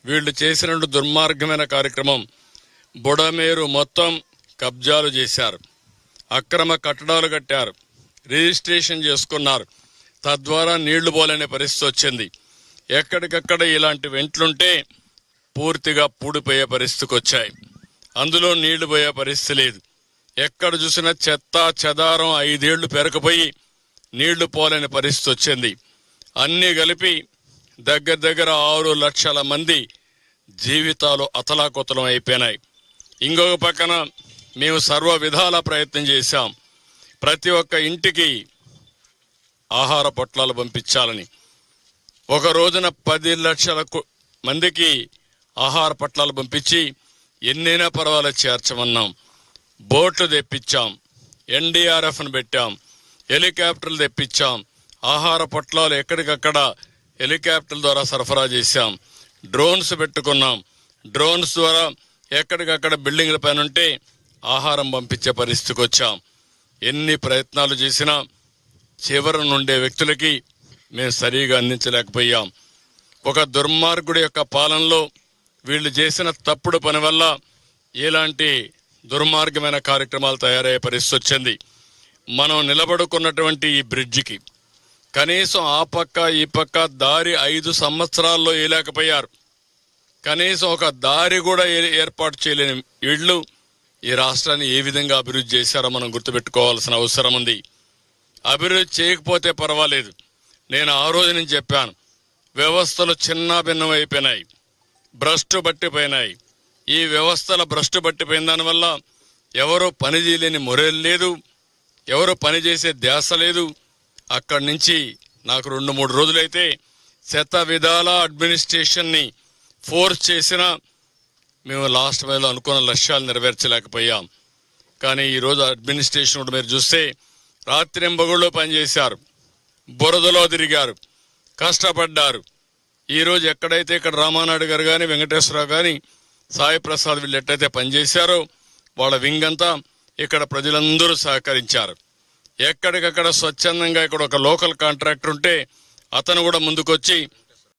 వీళ్ళు చేసిన దుర్మార్గమైన కార్యక్రమం. బుడమేరు మొత్తం కబ్జాలు చేశారు, అక్రమ కట్టడాలు కట్టారు, రిజిస్ట్రేషన్ చేసుకున్నారు. తద్వారా నీళ్లు పోలేని పరిస్థితి వచ్చింది. ఎక్కడికక్కడ ఇలాంటి వెంట్లుంటే పూర్తిగా పూడిపోయే పరిస్థితికి వచ్చాయి. అందులో నీళ్లు పోయే పరిస్థితి లేదు. ఎక్కడ చూసినా చెత్త చెదారం 5 ఏళ్లు పెరకపోయి నీళ్లు పోలేని పరిస్థితి వచ్చింది. అన్నీ కలిపి దగ్గర 6 లక్షల మంది జీవితాలు అతలాకుతలం అయిపోయినాయి. ఇంకొక పక్కన మేము సర్వ విధాల ప్రయత్నం చేశాం. ప్రతి ఒక్క ఇంటికి ఆహార పొట్లాలు పంపించాలని. ఒక రోజున 10 లక్షల మందికి ఆహార పొట్లాలు పంపించి ఎన్నైనా పర్వాలేదు చేర్చమన్నాం. బోట్లు తెప్పించాం, ఎన్డీఆర్ఎఫ్ను పెట్టాం, హెలికాప్టర్లు తెప్పించాం. ఆహార పొట్లాలు ఎక్కడికక్కడ హెలికాప్టర్ల ద్వారా సరఫరా చేశాం. డ్రోన్స్ పెట్టుకున్నాం. డ్రోన్స్ ద్వారా ఎక్కడికక్కడ బిల్డింగ్ల పైన ఉంటే ఆహారం పంపించే పరిస్థితికి వచ్చాం. ఎన్ని ప్రయత్నాలు చేసినా చివరి నుండే వ్యక్తులకి మేము సరిగా అందించలేకపోయాం. ఒక దుర్మార్గుడి యొక్క పాలనలో వీళ్ళు చేసిన తప్పుడు పని వల్ల ఇలాంటి దుర్మార్గమైన కార్యక్రమాలు తయారయ్యే పరిస్థితి వచ్చింది. మనం నిలబడుకున్నటువంటి ఈ బ్రిడ్జికి కనీసం ఆ పక్క ఈ పక్క దారి 5 సంవత్సరాల్లో వేయలేకపోయారు. కనీసం ఒక దారి కూడా ఏర్పాటు చేయలేని వీళ్ళు ఈ రాష్ట్రాన్ని ఏ విధంగా అభివృద్ధి చేశారో మనం గుర్తుపెట్టుకోవాల్సిన అవసరం ఉంది. అభివృద్ధి చేయకపోతే పర్వాలేదు. నేను ఆ రోజు నుంచి చెప్పాను, వ్యవస్థలు చిన్న భిన్నం అయిపోయినాయి, భ్రష్టు పట్టిపోయినాయి. ఈ వ్యవస్థల భ్రష్టు పట్టిపోయిన దానివల్ల ఎవరు పని చేయలేని మొరేలు లేదు, ఎవరు పని చేసే ధ్యాస లేదు. అక్కడి నుంచి నాకు 2-3 రోజులైతే శత విధాల అడ్మినిస్ట్రేషన్ని ఫోర్స్ చేసినా మేము లాస్ట్ మైల్లో అనుకున్న లక్ష్యాలు నెరవేర్చలేకపోయాం. కానీ ఈరోజు అడ్మినిస్ట్రేషన్ కూడా మీరు చూస్తే రాత్రింబగుళ్ళు పనిచేశారు, బురదలో తిరిగారు, కష్టపడ్డారు. ఈరోజు ఎక్కడైతే ఇక్కడ రామానాయుడు గారు కానీ, వెంకటేశ్వరరావు కానీ, సాయి ప్రసాద్ వీళ్ళు ఎట్టయితే పనిచేశారో వాళ్ళ వింగ్ అంతా ఇక్కడ ప్రజలందరూ సహకరించారు. ఎక్కడికక్కడ స్వచ్ఛందంగా ఇక్కడ ఒక లోకల్ కాంట్రాక్టర్ ఉంటే అతను కూడా ముందుకొచ్చి